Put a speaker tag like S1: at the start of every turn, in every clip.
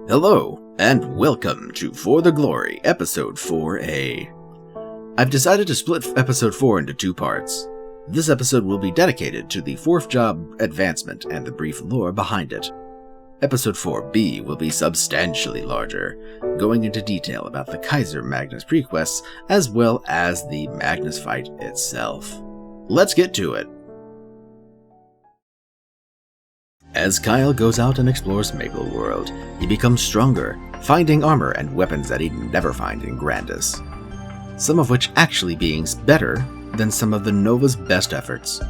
S1: Hello, and welcome to For the Glory, Episode 4A. I've decided to split Episode 4 into two parts. This episode will be dedicated to the 4th job advancement and the brief lore behind it. Episode 4B will be substantially larger, going into detail about the Kaiser Magnus prequests as well as the Magnus fight itself. Let's get to it! As Kyle goes out and explores Maple World, he becomes stronger, finding armor and weapons that he'd never find in Grandis. Some of which actually being better than some of the Nova's best efforts.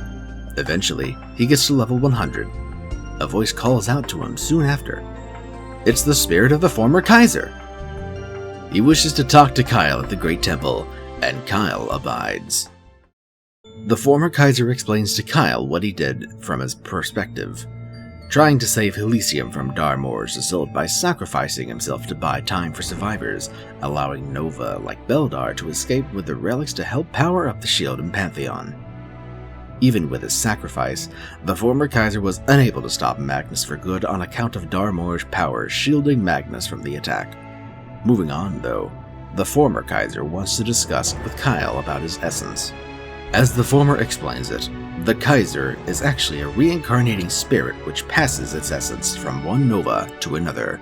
S1: Eventually, he gets to level 100. A voice calls out to him soon after. It's the spirit of the former Kaiser! He wishes to talk to Kyle at the Great Temple, and Kyle abides. The former Kaiser explains to Kyle what he did from his perspective, trying to save Elysium from Darmor's assault by sacrificing himself to buy time for survivors, allowing Nova, like Beldar, to escape with the relics to help power up the shield and Pantheon. Even with his sacrifice, the former Kaiser was unable to stop Magnus for good on account of Darmor's power shielding Magnus from the attack. Moving on, though, the former Kaiser wants to discuss with Kyle about his essence. As the former explains it, the Kaiser is actually a reincarnating spirit which passes its essence from one Nova to another,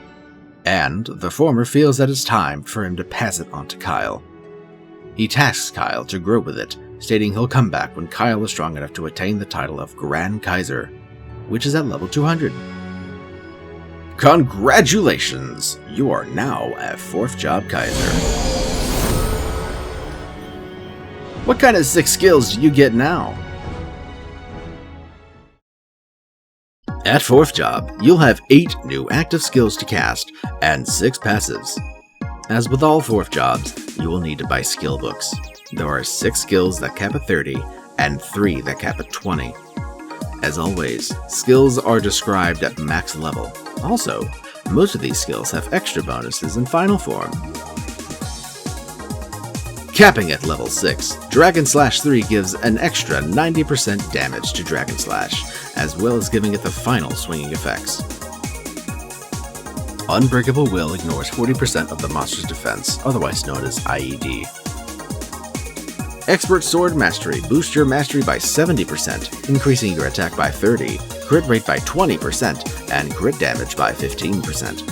S1: and the former feels that it's time for him to pass it on to Kyle. He tasks Kyle to grow with it, stating he'll come back when Kyle is strong enough to attain the title of Grand Kaiser, which is at level 200. Congratulations! You are now a 4th job Kaiser. What kind of 6 skills do you get now? At 4th job, you'll have 8 new active skills to cast, and 6 passives. As with all 4th jobs, you will need to buy skill books. There are 6 skills that cap at 30, and 3 that cap at 20. As always, skills are described at max level. Also, most of these skills have extra bonuses in final form. Capping at level 6, Dragon Slash 3 gives an extra 90% damage to Dragon Slash, as well as giving it the final swinging effects. Unbreakable Will ignores 40% of the monster's defense, otherwise known as IED. Expert Sword Mastery boosts your mastery by 70%, increasing your attack by 30%, crit rate by 20%, and crit damage by 15%.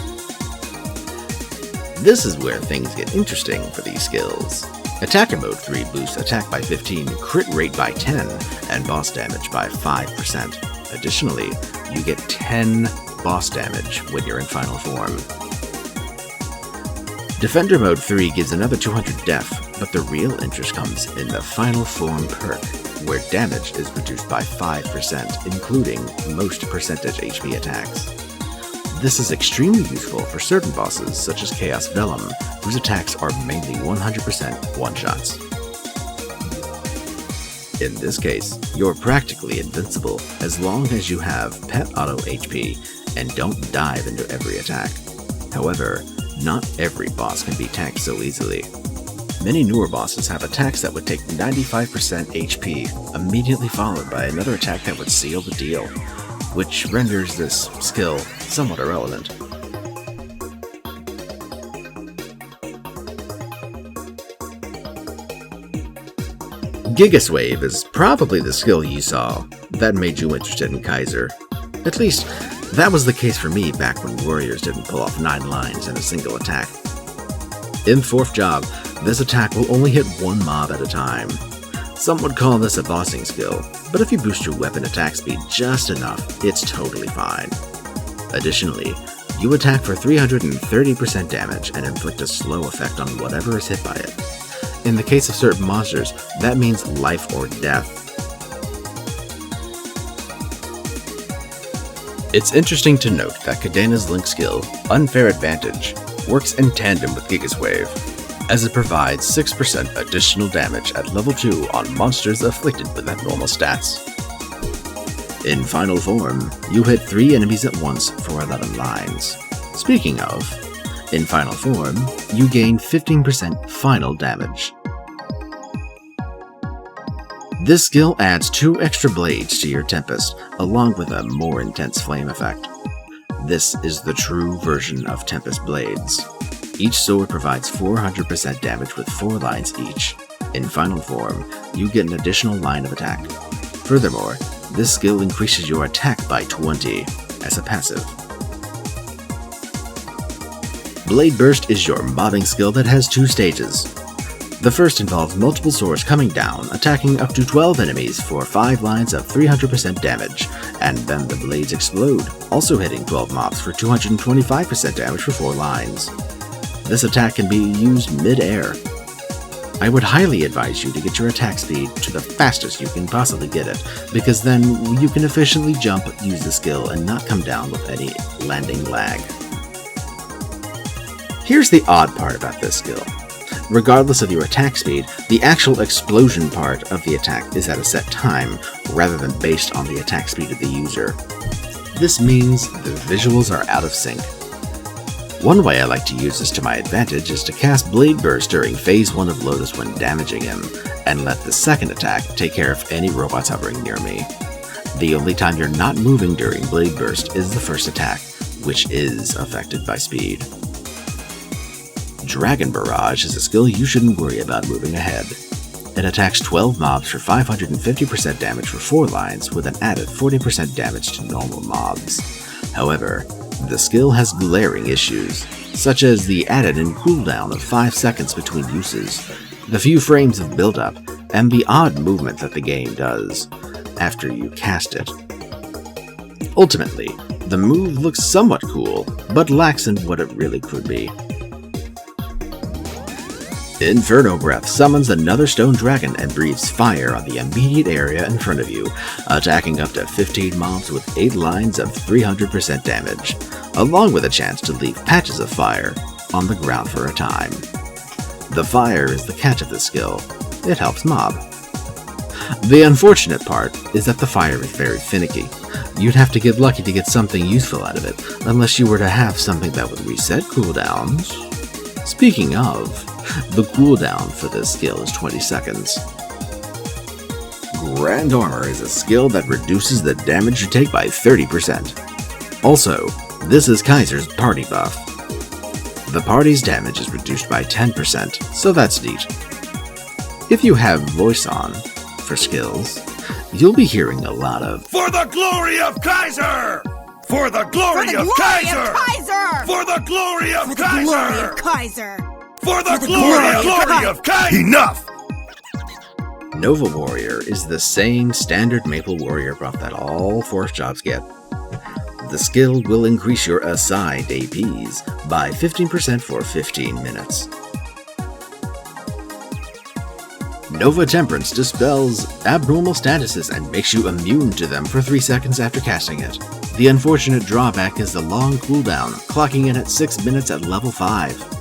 S1: This is where things get interesting for these skills. Attacker Mode 3 boosts attack by 15, crit rate by 10, and boss damage by 5%. Additionally, you get 10 boss damage when you're in final form. Defender Mode 3 gives another 200 def, but the real interest comes in the final form perk, where damage is reduced by 5%, including most percentage HP attacks. This is extremely useful for certain bosses such as Chaos Vellum, whose attacks are mainly 100% one-shots. In this case, you're practically invincible as long as you have pet auto HP and don't dive into every attack. However, not every boss can be tanked so easily. Many newer bosses have attacks that would take 95% HP, immediately followed by another attack that would seal the deal, which renders this skill somewhat irrelevant. Gigas Wave is probably the skill you saw that made you interested in Kaiser. At least, that was the case for me back when warriors didn't pull off 9 lines in a single attack. In 4th job, this attack will only hit one mob at a time. Some would call this a bossing skill, but if you boost your weapon attack speed just enough, it's totally fine. Additionally, you attack for 330% damage and inflict a slow effect on whatever is hit by it. In the case of certain monsters, that means life or death. It's interesting to note that Kadena's Link skill, Unfair Advantage, works in tandem with Gigas Wave, as it provides 6% additional damage at level 2 on monsters afflicted with abnormal stats. In final form, you hit 3 enemies at once for 11 lines. Speaking of, in final form, you gain 15% final damage. This skill adds 2 extra blades to your Tempest, along with a more intense flame effect. This is the true version of Tempest Blades. Each sword provides 400% damage with 4 lines each. In final form, you get an additional line of attack. Furthermore, this skill increases your attack by 20 as a passive. Blade Burst is your mobbing skill that has 2 stages. The first involves multiple swords coming down, attacking up to 12 enemies for 5 lines of 300% damage, and then the blades explode, also hitting 12 mobs for 225% damage for 4 lines. This attack can be used mid-air. I would highly advise you to get your attack speed to the fastest you can possibly get it, because then you can efficiently jump, use the skill, and not come down with any landing lag. Here's the odd part about this skill. Regardless of your attack speed, the actual explosion part of the attack is at a set time, rather than based on the attack speed of the user. This means the visuals are out of sync. One way I like to use this to my advantage is to cast Blade Burst during phase 1 of Lotus when damaging him, and let the second attack take care of any robots hovering near me. The only time you're not moving during Blade Burst is the first attack, which is affected by speed. Dragon Barrage is a skill you shouldn't worry about moving ahead. It attacks 12 mobs for 550% damage for 4 lines with an added 40% damage to normal mobs. However, the skill has glaring issues, such as the added-in cooldown of 5 seconds between uses, the few frames of build-up, and the odd movement that the game does after you cast it. Ultimately, the move looks somewhat cool, but lacks in what it really could be. Inferno Breath summons another stone dragon and breathes fire on the immediate area in front of you, attacking up to 15 mobs with 8 lines of 300% damage, along with a chance to leave patches of fire on the ground for a time. The fire is the catch of this skill. It helps mob. The unfortunate part is that the fire is very finicky. You'd have to get lucky to get something useful out of it, unless you were to have something that would reset cooldowns. Speaking of, the cooldown for this skill is 20 seconds. Grand Armor is a skill that reduces the damage you take by 30%. Also, this is Kaiser's party buff. The party's damage is reduced by 10%, so that's neat. If you have voice on for skills, you'll be hearing a lot of
S2: "For the glory of Kaiser! For the glory of Kaiser! For the glory of Kaiser! For the glory of Kaiser! Enough!
S1: Nova Warrior is the same standard Maple Warrior buff that all Force jobs get. The skill will increase your assigned APs by 15% for 15 minutes. Nova Temperance dispels abnormal statuses and makes you immune to them for 3 seconds after casting it. The unfortunate drawback is the long cooldown, clocking in at 6 minutes at level 5.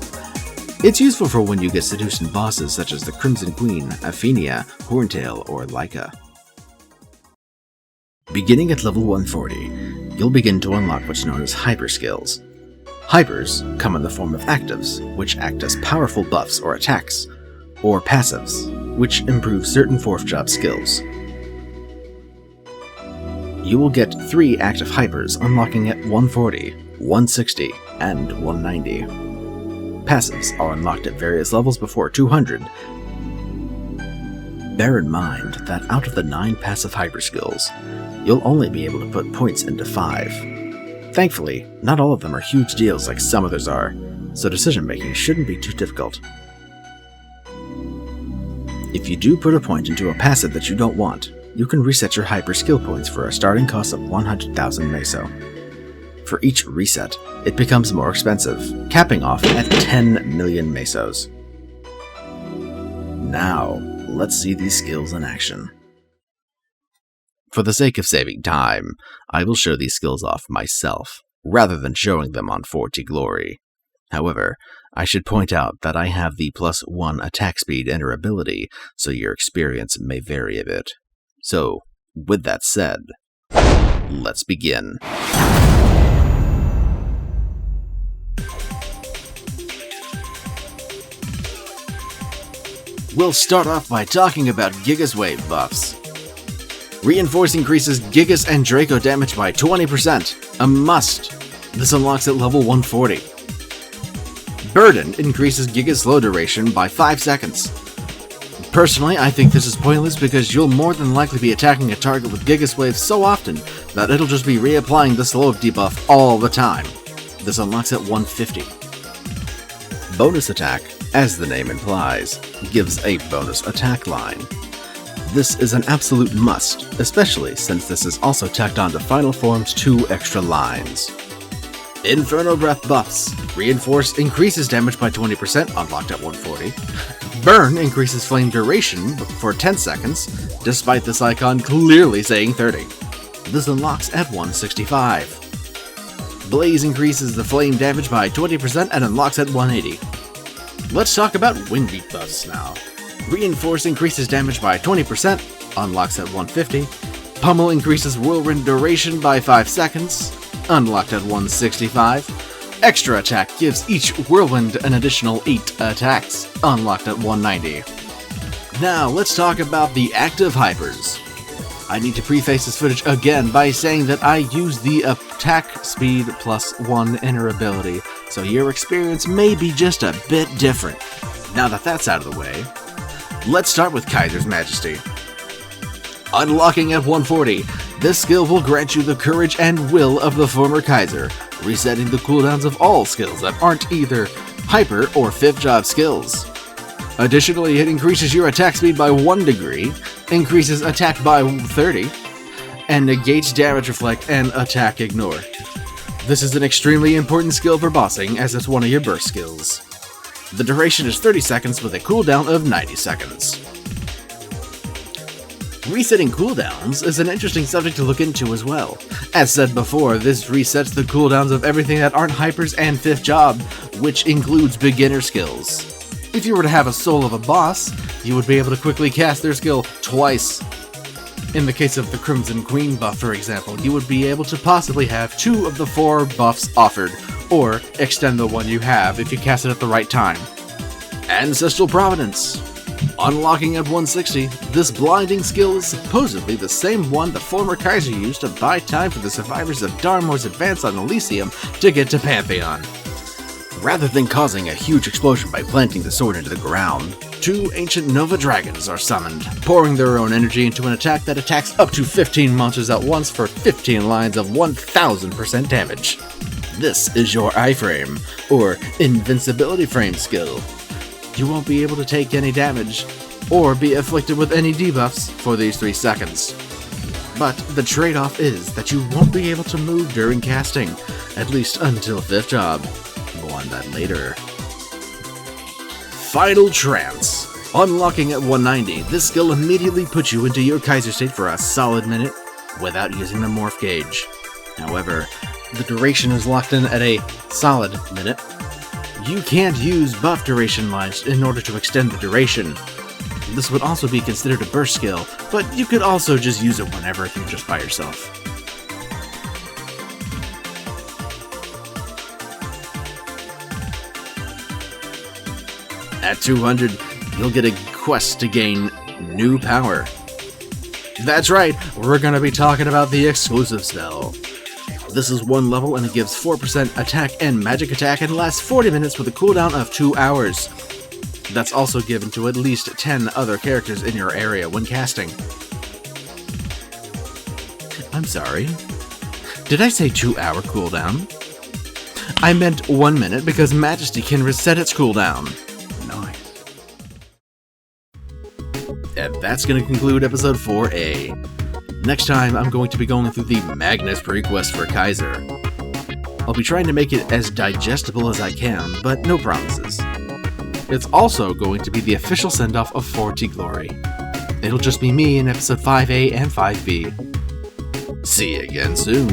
S1: It's useful for when you get seduced in bosses such as the Crimson Queen, Aphenia, Horntail, or Lyca. Beginning at level 140, you'll begin to unlock what's known as Hyper Skills. Hypers come in the form of actives, which act as powerful buffs or attacks, or passives, which improve certain Force job skills. You will get 3 active hypers unlocking at 140, 160, and 190. Passives are unlocked at various levels before 200. Bear in mind that out of the 9 passive hyper skills, you'll only be able to put points into 5. Thankfully, not all of them are huge deals like some others are, so decision making shouldn't be too difficult. If you do put a point into a passive that you don't want, you can reset your hyper skill points for a starting cost of 100,000 meso. For each reset, it becomes more expensive, capping off at 10 million mesos. Now, let's see these skills in action. For the sake of saving time, I will show these skills off myself, rather than showing them on 4T Glory. However, I should point out that I have the +1 attack speed enter ability, so your experience may vary a bit. So, with that said, let's begin. We'll start off by talking about Gigas Wave buffs. Reinforce increases Gigas and Draco damage by 20%, a must. This unlocks at level 140. Burden increases Giga slow duration by 5 seconds. Personally, I think this is pointless because you'll more than likely be attacking a target with Giga Waves so often that it'll just be reapplying the slow debuff all the time. This unlocks at 150. Bonus attack, as the name implies, gives a bonus attack line. This is an absolute must, especially since this is also tacked on to Final Form's 2 extra lines. Inferno Breath buffs. Reinforce increases damage by 20%, unlocked at 140. Burn increases flame duration for 10 seconds, despite this icon clearly saying 30. This unlocks at 165. Blaze increases the flame damage by 20% and unlocks at 180. Let's talk about wind beat buffs now. Reinforce increases damage by 20%, unlocks at 150. Pummel increases whirlwind duration by 5 seconds, unlocked at 165. Extra attack gives each whirlwind an additional 8 attacks, unlocked at 190. Now let's talk about the active hypers. I need to preface this footage again by saying that I use the attack speed +1 inner ability, so your experience may be just a bit different. Now that that's out of the way, let's start with Kaiser's Majesty. Unlocking at 140, this skill will grant you the courage and will of the former Kaiser, resetting the cooldowns of all skills that aren't either hyper or 5th job skills. Additionally, it increases your attack speed by 1 degree, increases attack by 30, and negates damage reflect and attack ignore. This is an extremely important skill for bossing as it's one of your burst skills. The duration is 30 seconds with a cooldown of 90 seconds. Resetting cooldowns is an interesting subject to look into as well. As said before, this resets the cooldowns of everything that aren't hypers and 5th job, which includes beginner skills. If you were to have a soul of a boss, you would be able to quickly cast their skill twice. In the case of the Crimson Queen buff, for example, you would be able to possibly have 2 of the 4 buffs offered, or extend the one you have if you cast it at the right time. Ancestral Providence. Unlocking at 160, this blinding skill is supposedly the same one the former Kaiser used to buy time for the survivors of Darmore's advance on Elysium to get to Pantheon. Rather than causing a huge explosion by planting the sword into the ground, 2 ancient Nova Dragons are summoned, pouring their own energy into an attack that attacks up to 15 monsters at once for 15 lines of 1000% damage. This is your iframe, or invincibility frame skill. You won't be able to take any damage, or be afflicted with any debuffs for these 3 seconds. But the trade-off is that you won't be able to move during casting, at least until 5th job. More on that later. Final Trance. Unlocking at 190, this skill immediately puts you into your Kaiser state for a solid minute without using the morph gauge. However, the duration is locked in at a solid minute. You can't use buff duration lines in order to extend the duration. This would also be considered a burst skill, but you could also just use it whenever if you're just by yourself. At 200, you'll get a quest to gain new power. That's right, we're going to be talking about the exclusive spell. This is 1 level and it gives 4% attack and magic attack and lasts 40 minutes with a cooldown of 2 hours. That's also given to at least 10 other characters in your area when casting. I'm sorry. Did I say 2-hour cooldown? I meant 1 minute because Majesty can reset its cooldown. Nice. And that's going to conclude episode 4A. Next time, I'm going to be going through the Magnus prequest for Kaiser. I'll be trying to make it as digestible as I can, but no promises. It's also going to be the official send-off of 4T Glory. It'll just be me in episode 5A and 5B. See you again soon.